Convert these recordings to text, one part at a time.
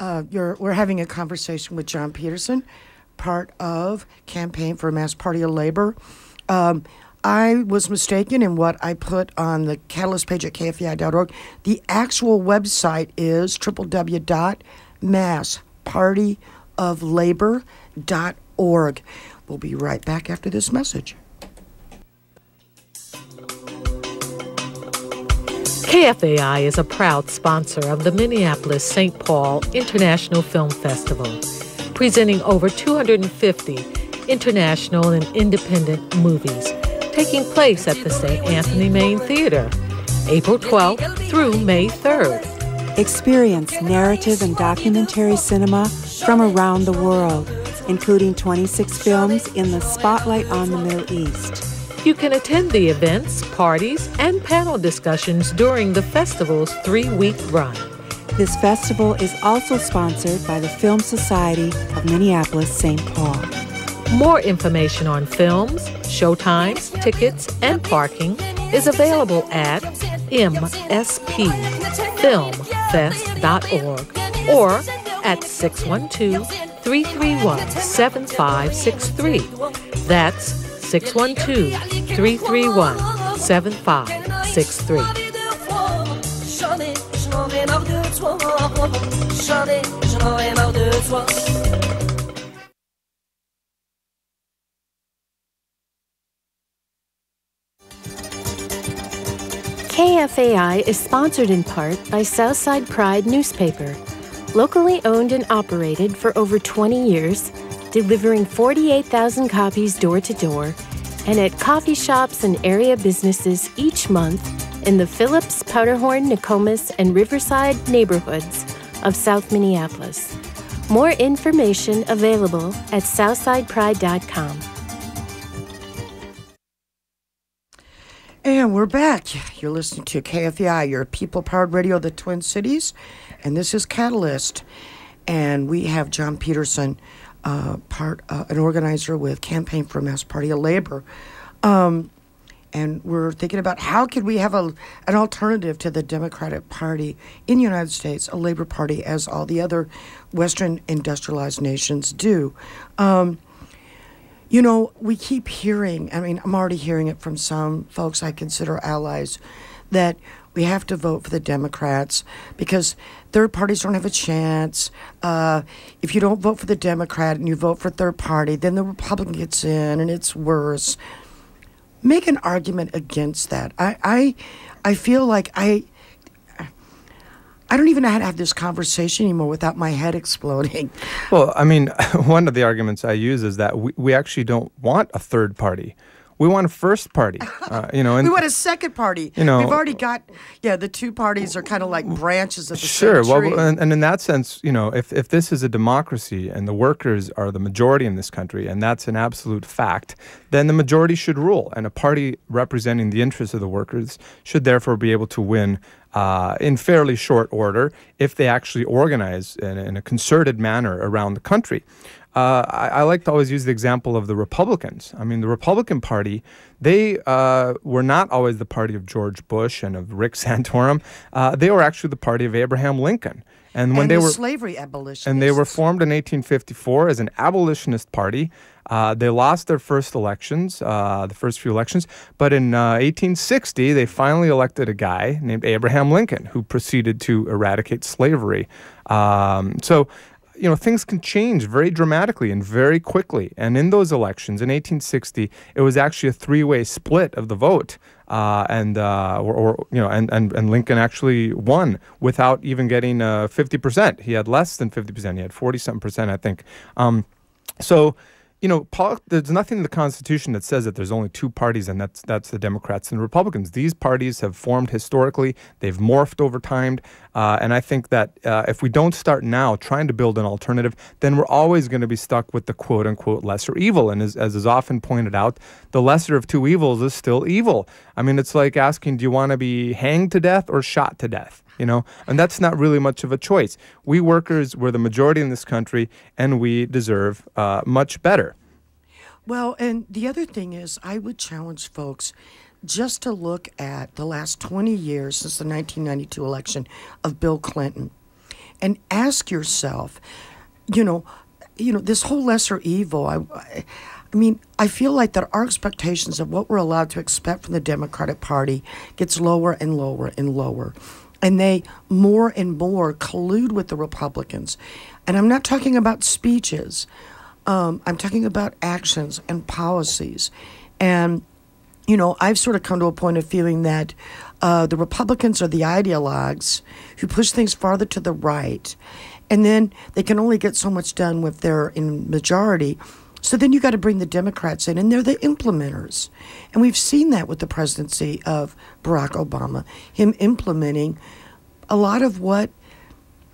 We're having a conversation with John Peterson, part of Campaign for a Mass Party of Labor. I was mistaken in what I put on the Catalyst page at KFAI.org. The actual website is www.masspartyoflabor.org. We'll be right back after this message. KFAI is a proud sponsor of the Minneapolis St. Paul International Film Festival, presenting over 250 international and independent movies, taking place at the St. Anthony Main Theater, April 12th through May 3rd. Experience narrative and documentary cinema from around the world, including 26 films in the Spotlight on the Middle East. You can attend the events, parties, and panel discussions during the festival's 3-week run. This festival is also sponsored by the Film Society of Minneapolis St. Paul. More information on films, showtimes, tickets, and parking is available at mspfilmfest.org or at 612-331-7563. That's 612-331-7563. KFAI is sponsored in part by Southside Pride newspaper, locally owned and operated for over 20 years, delivering 48,000 copies door-to-door, and at coffee shops and area businesses each month in the Phillips, Powderhorn, Nokomis, and Riverside neighborhoods of South Minneapolis. More information available at southsidepride.com. And we're back. You're listening to KFAI, your people-powered radio of the Twin Cities, and this is Catalyst. And we have John Peterson, an organizer with Campaign for a Mass Party of Labor. And we're thinking about how could we have an alternative to the Democratic Party in the United States, a labor party, as all the other Western industrialized nations do. You know, we keep hearing, I mean, I'm already hearing it from some folks I consider allies, that we have to vote for the Democrats because third parties don't have a chance. If you don't vote for the Democrat and you vote for third party, then the Republican gets in and it's worse. Make an argument against that. I feel like I don't even know how to have this conversation anymore without my head exploding. Well, I mean, one of the arguments I use is that we actually don't want a third party. We want a first party, and we want a second party. We've already got, the two parties are kind of like branches of the same tree. Well, and in that sense, if this is a democracy and the workers are the majority in this country, and that's an absolute fact, then the majority should rule, and a party representing the interests of the workers should therefore be able to win in fairly short order if they actually organize in a concerted manner around the country. I like to always use the example of the Republicans. I mean, the Republican Party, they were not always the party of George Bush and of Rick Santorum. They were actually the party of Abraham Lincoln. And when they were slavery abolitionists. And they were formed in 1854 as an abolitionist party. They lost their first elections, the first few elections, but in 1860 they finally elected a guy named Abraham Lincoln who proceeded to eradicate slavery. Things can change very dramatically and very quickly. And in those elections in 1860, it was actually a three-way split of the vote. And Lincoln actually won without even getting 50%. He had less than 50%. He had 40-something%, I think. There's nothing in the Constitution that says that there's only two parties, and that's the Democrats and the Republicans. These parties have formed historically. They've morphed over time. And I think that if we don't start now trying to build an alternative, then we're always going to be stuck with the quote-unquote lesser evil. And as is often pointed out, the lesser of two evils is still evil. I mean, it's like asking, do you want to be hanged to death or shot to death? And that's not really much of a choice. We workers, we're the majority in this country, and we deserve much better. Well, and the other thing is, I would challenge folks just to look at the last 20 years since the 1992 election of Bill Clinton and ask yourself, this whole lesser evil. I mean, I feel like that our expectations of what we're allowed to expect from the Democratic Party gets lower and lower and lower. And they more and more collude with the Republicans. And I'm not talking about speeches. I'm talking about actions and policies. And, I've sort of come to a point of feeling that the Republicans are the ideologues who push things farther to the right. And then they can only get so much done if they're in majority. So then you got to bring the Democrats in, and they're the implementers. And we've seen that with the presidency of Barack Obama, him implementing a lot of what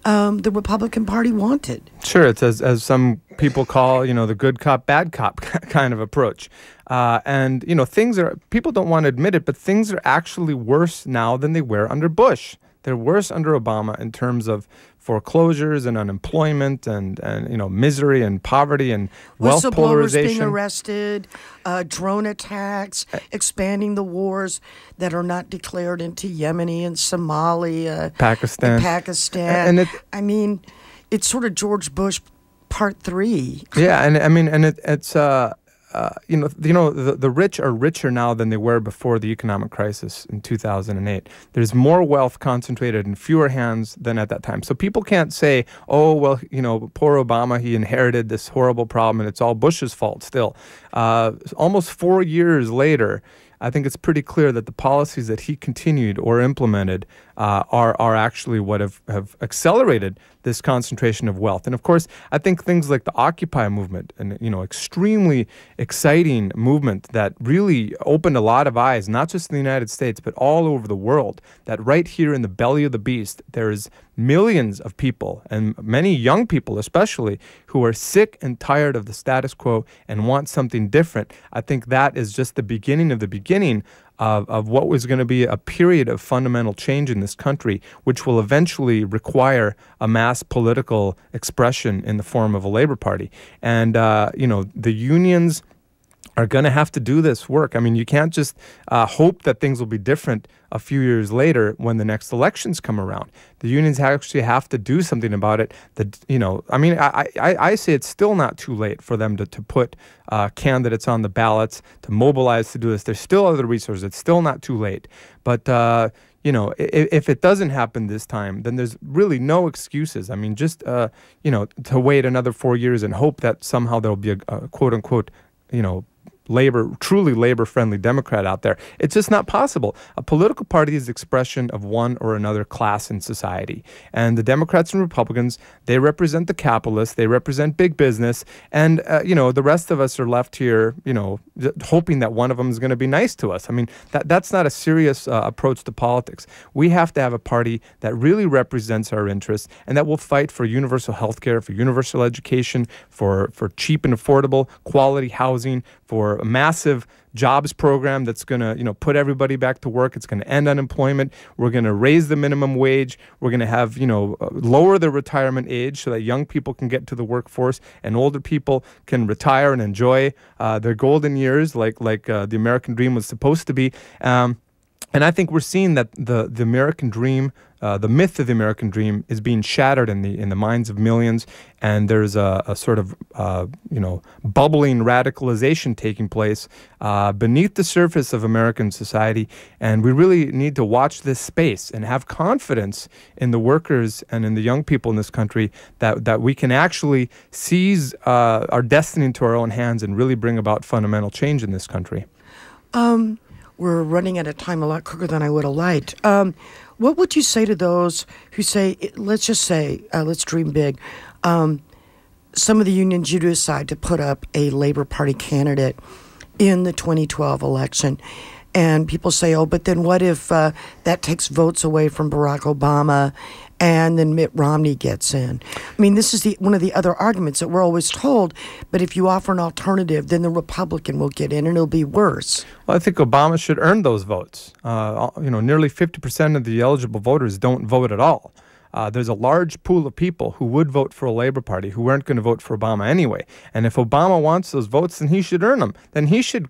the Republican Party wanted. Sure, it's as some people call, the good cop, bad cop kind of approach. And people don't want to admit it, but things are actually worse now than they were under Bush. They're worse under Obama in terms of foreclosures and unemployment and misery and poverty and wealth polarization. Whistleblowers being arrested, drone attacks, expanding the wars that are not declared into Yemeni and Somalia, Pakistan. And it's sort of George Bush Part 3. Yeah, it's the rich are richer now than they were before the economic crisis in 2008. There's more wealth concentrated in fewer hands than at that time. So people can't say, oh, well, poor Obama, he inherited this horrible problem and it's all Bush's fault still. Almost 4 years later, I think it's pretty clear that the policies that he continued or implemented are actually what have accelerated this concentration of wealth. And of course, I think things like the Occupy movement, and extremely exciting movement that really opened a lot of eyes, not just in the United States, but all over the world, that right here in the belly of the beast, there's millions of people, and many young people especially, who are sick and tired of the status quo and want something different. I think that is just the beginning of the beginning of what was going to be a period of fundamental change in this country, which will eventually require a mass political expression in the form of a Labor Party. And, the unions are going to have to do this work. I mean, you can't just hope that things will be different a few years later when the next elections come around. The unions actually have to do something about it. I say it's still not too late for them to put candidates on the ballots, to mobilize to do this. There's still other resources. It's still not too late. But, if it doesn't happen this time, then there's really no excuses. I mean, just, to wait another 4 years and hope that somehow there'll be a quote unquote, truly labor-friendly Democrat out there. It's just not possible. A political party is the expression of one or another class in society. And the Democrats and Republicans, they represent the capitalists, they represent big business, and, the rest of us are left here, hoping that one of them is going to be nice to us. I mean, that's not a serious approach to politics. We have to have a party that really represents our interests and that will fight for universal health care, for universal education, for cheap and affordable quality housing, for a massive jobs program that's going to, put everybody back to work. It's going to end unemployment. We're going to raise the minimum wage. We're going to have, lower the retirement age so that young people can get to the workforce and older people can retire and enjoy their golden years like the American dream was supposed to be. And I think we're seeing that the American dream, the myth of the American dream, is being shattered in the minds of millions, and there's a sort of bubbling radicalization taking place beneath the surface of American society, and we really need to watch this space and have confidence in the workers and in the young people in this country that we can actually seize our destiny into our own hands and really bring about fundamental change in this country. We're running out of time a lot quicker than I would have liked. What would you say to those who say, let's just say, let's dream big. Some of the unions, you decide to put up a Labor Party candidate in the 2012 election. And people say, oh, but then what if that takes votes away from Barack Obama and then Mitt Romney gets in? I mean, this is one of the other arguments that we're always told, but if you offer an alternative, then the Republican will get in and it'll be worse. Well, I think Obama should earn those votes. Nearly 50% of the eligible voters don't vote at all. There's a large pool of people who would vote for a Labor Party who weren't going to vote for Obama anyway. And if Obama wants those votes, then he should earn them. Then he should,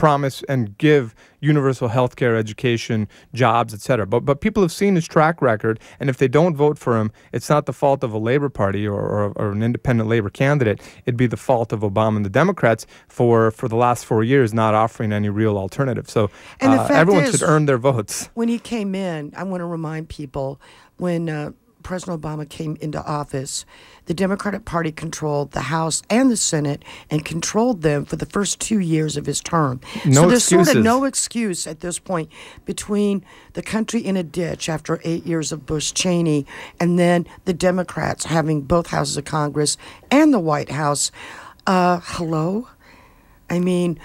promise and give universal health care, education, jobs, etc. But people have seen his track record, and if they don't vote for him, it's not the fault of a Labor Party or an independent Labor candidate. It'd be the fault of Obama and the Democrats for the last 4 years not offering any real alternative. So everyone should earn their votes. When he came in, I want to remind people, when President Obama came into office, the Democratic Party controlled the House and the Senate and controlled them for the first 2 years of his term. So there's sort of no excuse at this point between the country in a ditch after 8 years of Bush-Cheney and then the Democrats having both houses of Congress and the White House. Hello? I mean,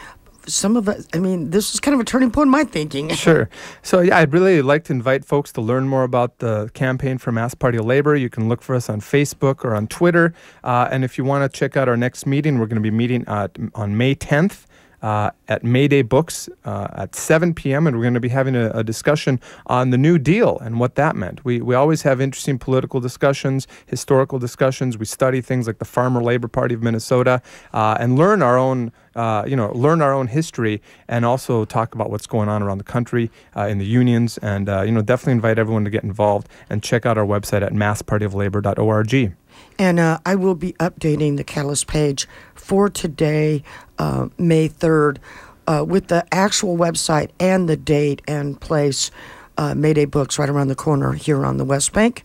this was kind of a turning point in my thinking. Sure. So, yeah, I'd really like to invite folks to learn more about the campaign for Mass Party of Labor. You can look for us on Facebook or on Twitter. And if you want to check out our next meeting, we're going to be meeting on May 10th. At Mayday Books at 7 p.m. and we're going to be having a discussion on the New Deal and what that meant. We always have interesting political discussions, historical discussions. We study things like the Farmer Labor Party of Minnesota and learn our own history, and also talk about what's going on around the country in the unions. And definitely invite everyone to get involved and check out our website at masspartyoflabor.org. And I will be updating the Catalyst page for today, May 3rd, with the actual website and the date and place. Mayday Books right around the corner here on the West Bank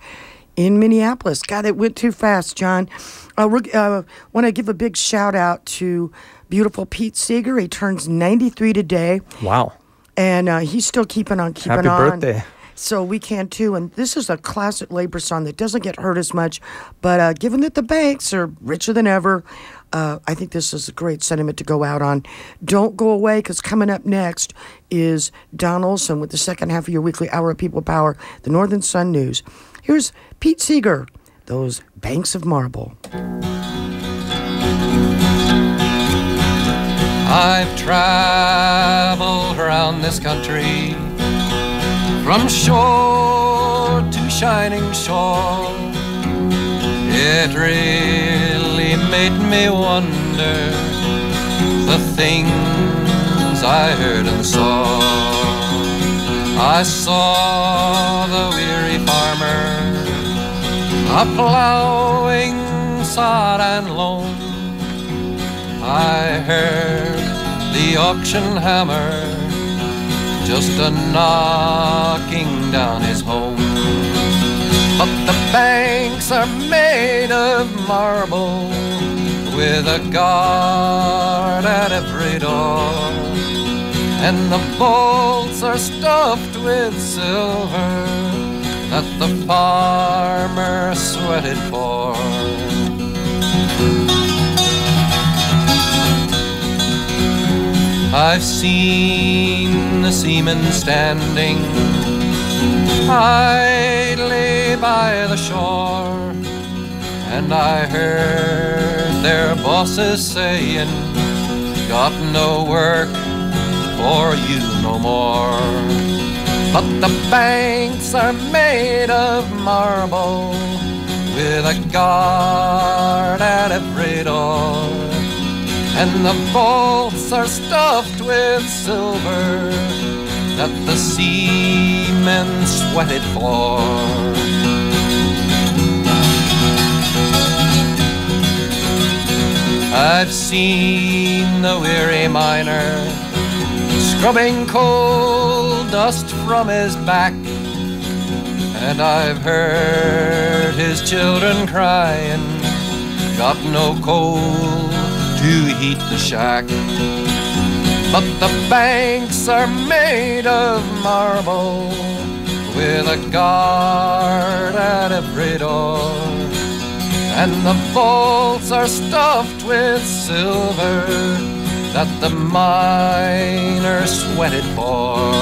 in Minneapolis. God, it went too fast, John. I want to give a big shout out to beautiful Pete Seeger. He turns 93 today. Wow. And he's still keeping on. Happy birthday. So we can too. And this is a classic labor song that doesn't get heard as much. But given that the banks are richer than ever, I think this is a great sentiment to go out on. Don't go away, because coming up next is Don Olson with the second half of your weekly Hour of People Power, the Northern Sun News. Here's Pete Seeger, Those Banks of Marble. I've traveled around this country, from shore to shining shore. It really made me wonder the things I heard and saw. I saw the weary farmer a-plowing sod and loam. I heard the auction hammer just a-knocking down his home. But the banks are made of marble, with a guard at every door, and the vaults are stuffed with silver that the farmer sweated for. I've seen the seamen standing idly by the shore, and I heard their bosses saying, got no work for you no more. But the banks are made of marble, with a guard at every door, and the vaults are stuffed with silver that the seamen sweated for. I've seen the weary miner scrubbing coal dust from his back, and I've heard his children crying, got no coal to heat the shack. But the banks are made of marble, with a guard at every door, and the vaults are stuffed with silver that the miner sweated for.